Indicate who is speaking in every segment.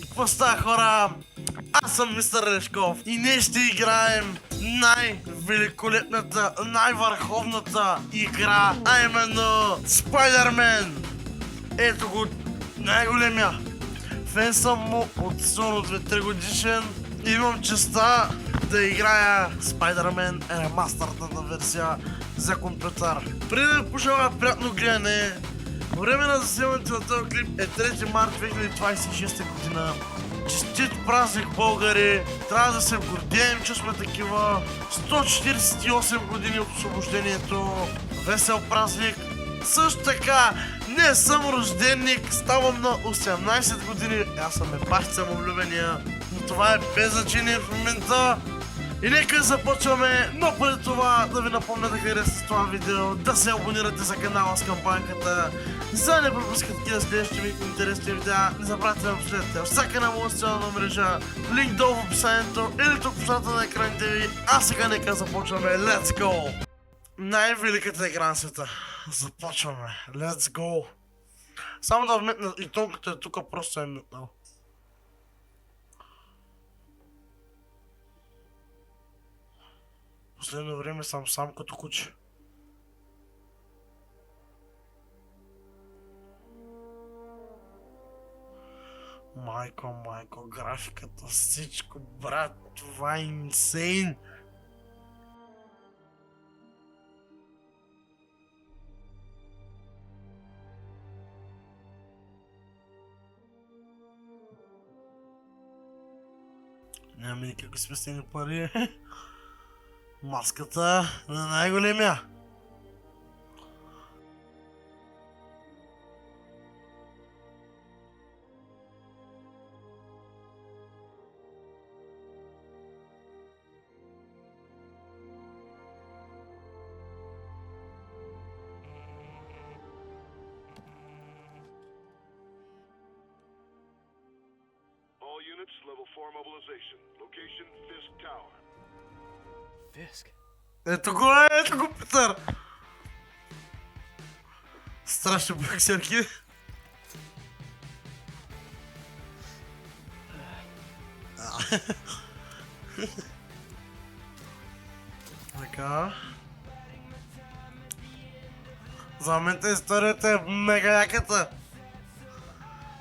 Speaker 1: Какво става, хора? Аз съм мистер Решков и днес ще играем най-великолепната, най-върховната игра, а именно Спайдермен. Ето го, най-големия. Фен съм му от силно 2-3 годишен. Имам честа да играя Спайдермен ремастърната версия за компютър. Преди да ви пожелая приятно гледане, време на заснемането на този клип е 3 март 2026 година. Честит празник, българи! Трябва да се гордеем, че сме такива. 148 години от освобождението. Весел празник! Също така, не съм рожденник, ставам на 18 години. Аз съм баща самовлюбения, но това е без значение в момента. И нека започваме, но преди това да ви напомня да харесате това видео, да се абонирате за канала с кампанката, за да не пропускате такива следващи ми интересни видеа. Не забравяйте да последвате всяка една моя социална мрежа, линк долу в описанието или тук в средата на екраните ви. А сега нека започваме, let's go! Най-великата игра на света. Започваме, let's go! Само да вметна и тонката е тук, просто е метнал. Последно време съм сам като куче. Майко, графиката, всичко, брат, това е инсейн! Нямаме никакви спестени пари. Маската на най-големия.
Speaker 2: All units, level 4 mobilization. Location, Fisk Tower.
Speaker 3: Fisk?
Speaker 1: Ето го, Петър! Страшни боксерки. Така. За момента историята е мега яката.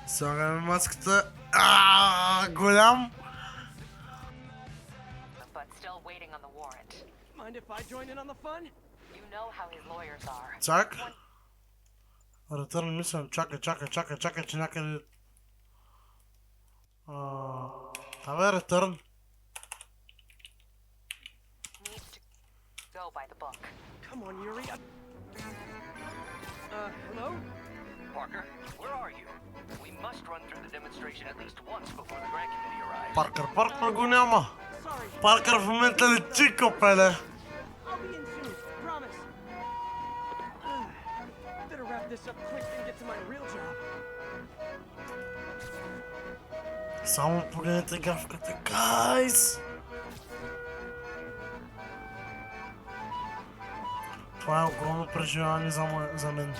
Speaker 1: Слагаме маската. Голям!
Speaker 4: But still waiting on the warrant.
Speaker 3: Mind if I join in on the fun?
Speaker 4: You know how his lawyers are.
Speaker 1: Чак. Ретърн мисъл. Чакай, че някъде... Абе, ретърн.
Speaker 4: Needs to go by the book.
Speaker 3: Come on, Yuri. Hello?
Speaker 5: Parker, where are you? We must run through the demonstration at least once before the grant committee arrives.
Speaker 1: Паркър го няма.
Speaker 3: Sorry.
Speaker 1: Паркър в момента лети, копеле.
Speaker 3: I'll be in soon. Promise. Better wrap this up quick and get to my real job.
Speaker 1: Само погледнете графиката, гайс! Това е огромно преживяване за мен.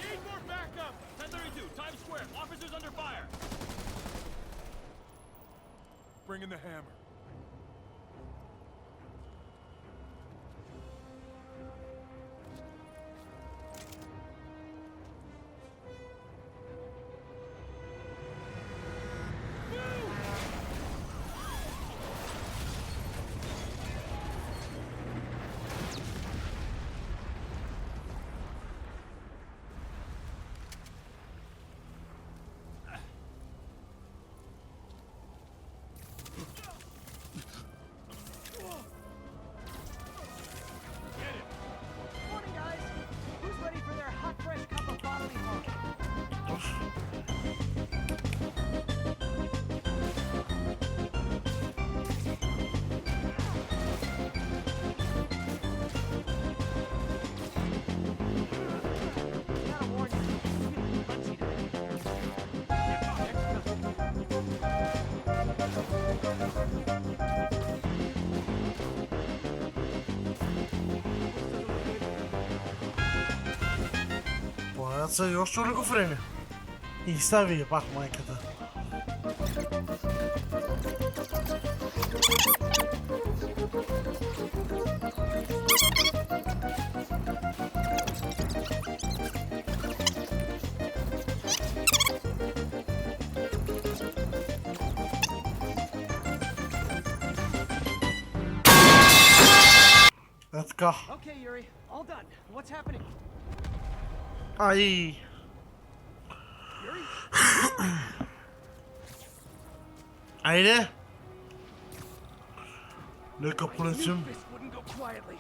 Speaker 6: Need more backup! 1032, Times Square. Officers under fire. Bring in the hammer.
Speaker 1: са и още олигофрени. И стави я пак майката. Е така.
Speaker 3: Okay, Yuri, all done. What's happening?
Speaker 1: Ай.
Speaker 3: Yuri?
Speaker 1: Айде. Нека
Speaker 3: Knew
Speaker 1: полетим.
Speaker 3: this wouldn't go quietly.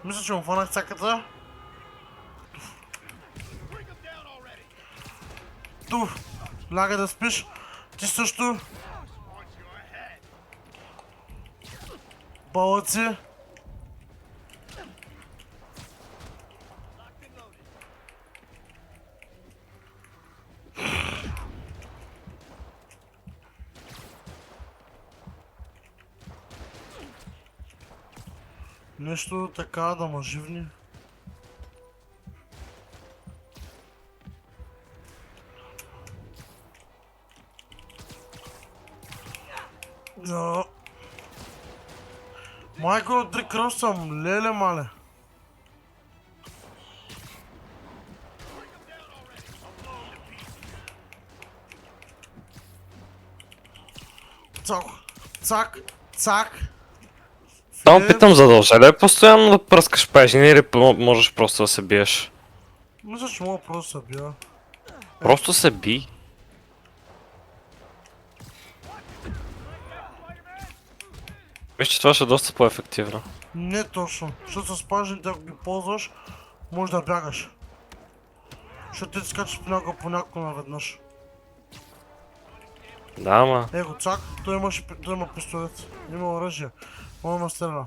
Speaker 1: Мисля, че му фанах цаката. Ту, лягай да спиш. Ти също. Балъци. Нещо така да ма живни. Да. Майко от 3 кръв съм, леле мале. Цак, цак, цак.
Speaker 7: Само питам, задължа ли е постоянно да пръскаш пежини или можеш просто да се биеш?
Speaker 1: Мисля, че мога просто да бия.
Speaker 7: Просто се би. Виж, че това ще е доста по-ефективно.
Speaker 1: Не точно, защото с пажните, ако ги ползваш, може да бягаш. Защото ти скачаш по някой наведнъж.
Speaker 7: Да, ама.
Speaker 1: Его, цак, той има пистолет, има оръжие, може да ме стреля.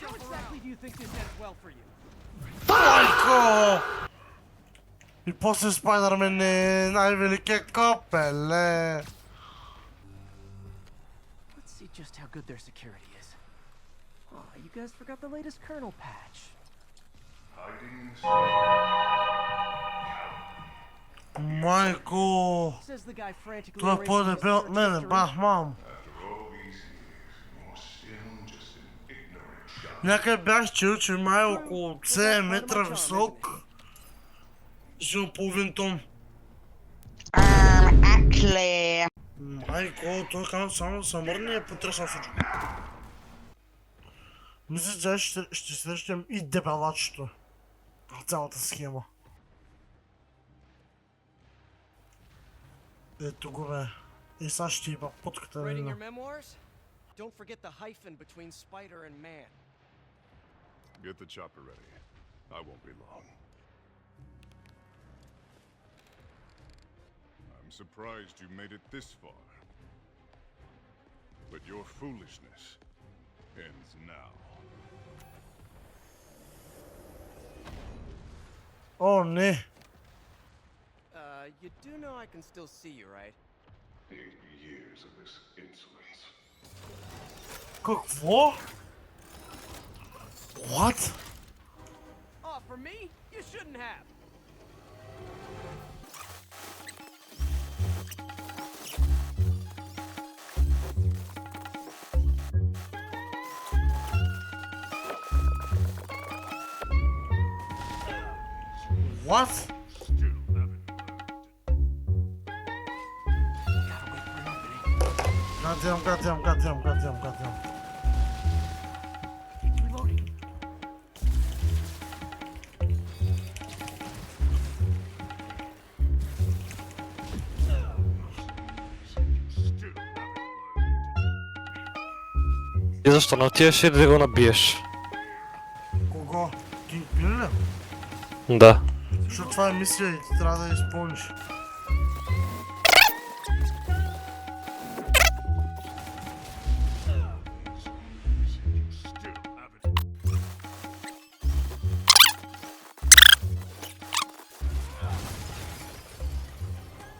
Speaker 3: How exactly do you think this ends well for you?
Speaker 1: Майко! И после Спайдермен е най-великият копеле.
Speaker 3: Let's see just how good their security is. Oh, you guys forgot the latest kernel patch.
Speaker 1: Майко!
Speaker 3: Says the guy frantically
Speaker 1: Това е
Speaker 3: erasing his
Speaker 1: по-дебел от
Speaker 3: search
Speaker 1: мене,
Speaker 3: history.
Speaker 1: бах мам. Някъде бях чул, че май около 7 метра висок. Ще половин тон.
Speaker 8: Actually,
Speaker 1: Майко, той канал само да се мърне и е потресна всичко. Мисля, че ще срещнем и дебелачето. В цялата схема. Ето го бе. И сега ще има путката
Speaker 3: Writing
Speaker 1: на.
Speaker 3: your memoirs? Don't forget the hyphen between spider and man.
Speaker 2: Get the chopper ready. I won't be long. I'm surprised you made it this far. But your foolishness ends now.
Speaker 1: О, не!
Speaker 3: You do know I can still see you, right?
Speaker 2: 8 years of this insolence.
Speaker 1: Какво? What?
Speaker 3: Oh, for me? You shouldn't have.
Speaker 1: What?
Speaker 2: Still haven't learned.
Speaker 1: Goddamn.
Speaker 3: Reloading.
Speaker 2: Still haven't learned.
Speaker 7: И защо не отиваш и да го набиеш?
Speaker 1: Кого? Кингпин ли?
Speaker 7: Да.
Speaker 1: Защото това е мисия и ти трябва да я изпълниш.
Speaker 2: Still haven't.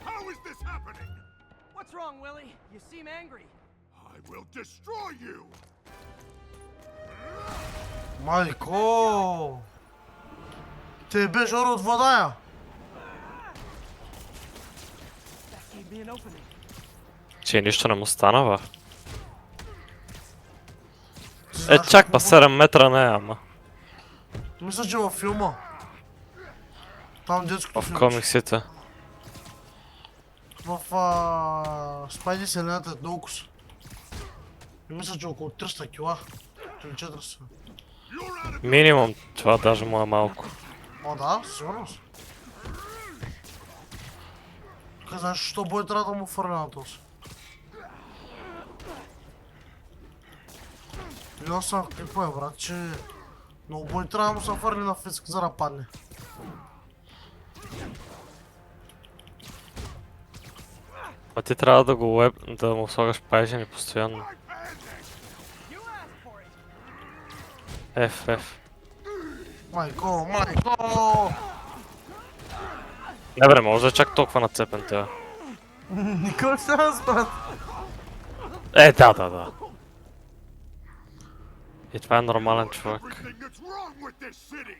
Speaker 2: How is this happening?
Speaker 3: What's wrong, Willie? You seem angry.
Speaker 2: I will destroy you!
Speaker 1: Майко! Те беше от вода.
Speaker 3: That gave me an opening.
Speaker 7: Че нищо не му стана, бе. Чак па 7 метра не е, ама.
Speaker 1: Мисля, че във филма. Там детското
Speaker 7: В
Speaker 1: филмче.
Speaker 7: комиксите.
Speaker 1: В Спайди вселената е много къс. И мисля, че около 300 кила. Или 400.
Speaker 7: Минимум, това даже му е малко.
Speaker 1: О, да, със сигурност. Знаеш, защо бой трябва да му фърля на този? И аз съм какво е, брат, че много бой трябва да му се фърли на физик, за да падне.
Speaker 7: А ти трябва да го да му слагаш пайжени постоянно. F.
Speaker 1: Майко, майко!
Speaker 7: Не бре, може да е чак толкова нацепен тея.
Speaker 1: Никой ще не спрат.
Speaker 7: Да. И това е нормален човек.
Speaker 2: Everything that's wrong with this city!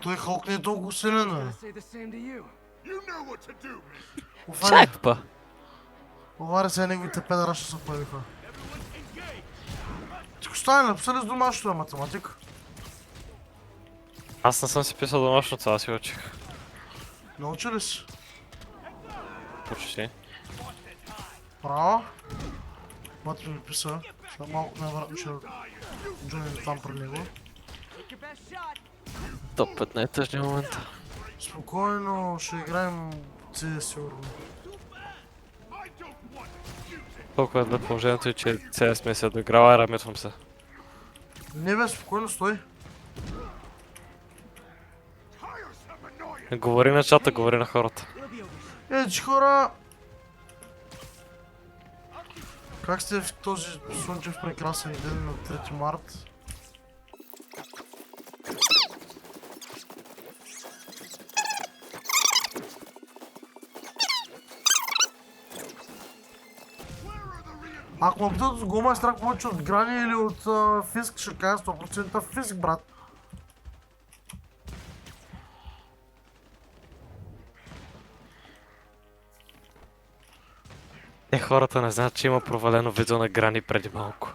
Speaker 1: Той Халк не е толкова силен, бе.
Speaker 3: I say the same to you.
Speaker 2: You know what to do, man!
Speaker 1: Офане,
Speaker 7: Чак па.
Speaker 1: овари се неговите педера ще се появиха. Тико стане, написали с домашното е математика.
Speaker 7: Аз не съм си писал домашно, това си учих.
Speaker 1: Научи ли си?
Speaker 7: Почти.
Speaker 1: Браво. Мати ми писа. Сега малко най-вероятно ще джойнем там при него.
Speaker 3: Take your best shot.
Speaker 7: Топ 5 най-тъжния момент.
Speaker 1: Спокойно, ще играем CS сигурно.
Speaker 7: Толкова е бе положението и че CS ми се доиграва и рамитвам се.
Speaker 1: Не бе, спокойно стой.
Speaker 7: Говори на чата, говори на хората.
Speaker 1: Че хора! Как сте в този слънчев прекрасен ден на 3 март? Ако ме питат с гома е страх повече от Грани или от Фиск, ще кажа 100% Фиск, брат.
Speaker 7: Те хората не знаят, че има провалено видео на Грани преди малко.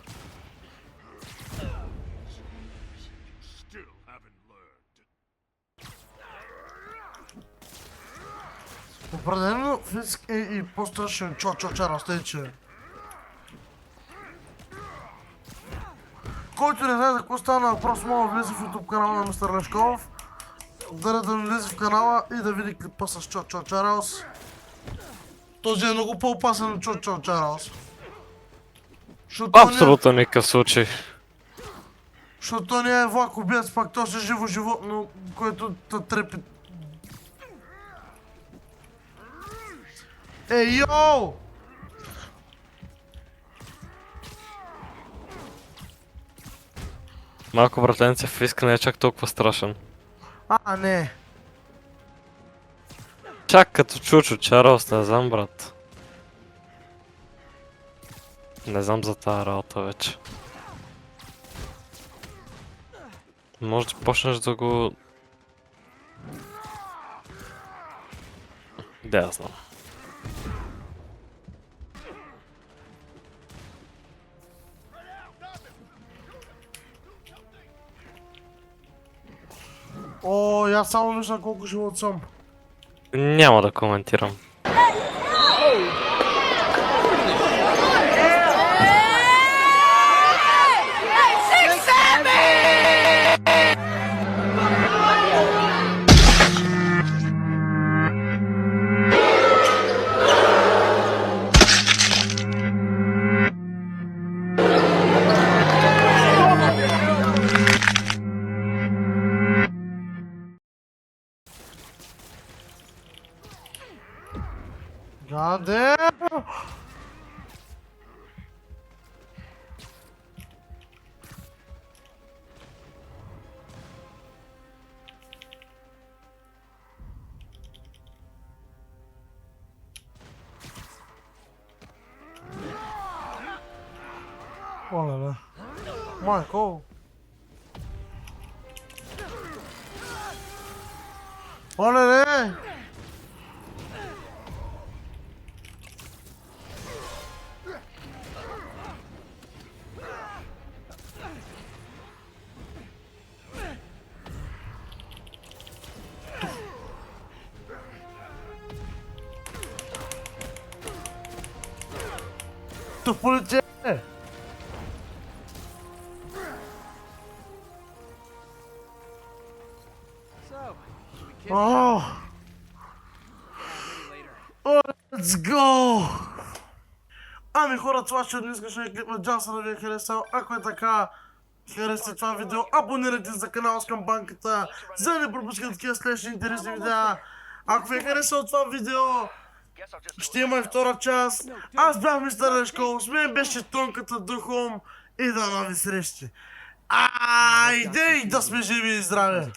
Speaker 2: Still haven't learned.
Speaker 1: Определено Фиск е и по-страшен чо-чо-чара, сте че... Който не знае за какво стана въпрос, мога да влезе в YouTube канала на Мистер Лешков, да влезе в канала и да види клипа с Чо-Чо Чарлз. Този е много по-опасен от Чо-Чо Чарлз.
Speaker 7: Абсолютно никакъв случай.
Speaker 1: Защото не е влак убиец, пак то си живо животно, което те трепи. Ей, йоу!
Speaker 7: Малко братенце Фиск не е чак толкова страшен.
Speaker 1: Не.
Speaker 7: Чак като Чучо Чарлз, не знам, брат. Не знам за тази работа вече. Може да почнеш да го... Да, я знам.
Speaker 1: О, аз само виждам колко живот съм.
Speaker 7: Няма да коментирам.
Speaker 1: God damn! Оле-ле. Майко. Оле-ле. Тук полиция е.
Speaker 3: So, should we kiss?
Speaker 1: О,
Speaker 3: Maybe later.
Speaker 1: let's go! Ами хора, това ще днескашния клип на Джансън ви е харесал. Ако е така, харесате това видео, абонирайте се за канала с камбанката, за да не пропускате такива следващи интересни видеа. Ако ви е харесало това видео,
Speaker 5: Guess I'll just
Speaker 1: ще има и втора част. Аз бях мистер Лешков, с мен беше Тонката Духом и до нови срещи. Айде и да сме живи и здрави!